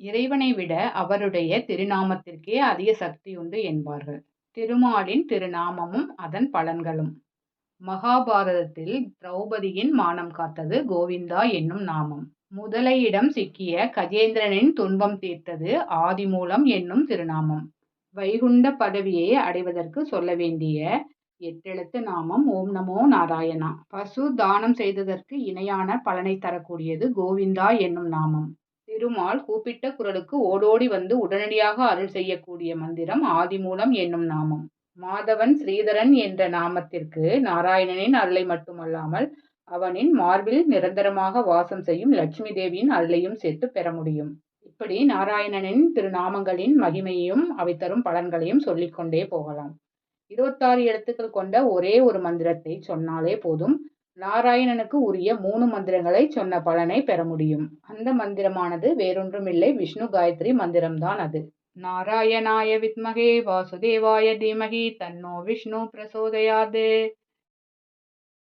இறைவனை விட அவருடைய திருநாமத்திற்கே அதிக சக்தியுண்டு என்பார்கள். திருமாலின் திருநாமமும் அதன் பலன்களும். மகாபாரதத்தில் திரௌபதியின் மானம் காத்தது கோவிந்தா என்னும் நாமம். முதலையிடம் சிக்கிய கஜேந்திரனின் துன்பம் தீர்த்தது ஆதிமூலம் என்னும் திருநாமம். வைகுண்ட பதவியை அடைவதற்கு சொல்ல வேண்டிய 8 எழுத்து நாமம் ஓம் நமோ நாராயணா. பசு தானம் செய்ததற்கு இணையான பலனை தரக்கூடியது கோவிந்தா என்னும் நாமம். திருமால் கூப்பிட்ட குரலுக்கு ஓடோடி வந்து உடனடியாக அருள் செய்யக்கூடிய மந்திரம் ஆதிமூலம் என்னும் நாமம். மாதவன் ஸ்ரீதரன் என்ற நாமத்திற்கு நாராயணனின் அருளை மட்டுமல்லாமல் அவனின் மார்பில் நிரந்தரமாக வாசம் செய்யும் லட்சுமி தேவியின் அருளையும் சேர்த்து பெற முடியும். இப்படி நாராயணனின் திருநாமங்களின் மகிமையையும் அவை தரும் பலன்களையும் சொல்லிக்கொண்டே போகலாம். 26 எழுத்துக்கள் கொண்ட ஒரே ஒரு மந்திரத்தை சொன்னாலே போதும், நாராயணனுக்கு உரிய 3 மந்திரங்களை சொன்ன பலனை பெற முடியும். அந்த மந்திரமானது வேறொன்றுமில்லை, விஷ்ணு காயத்ரி மந்திரம்தான் அது. நாராயணாய வித்மகே வாசுதேவாய தீமகி தன்னோ விஷ்ணு பிரசோதயாது.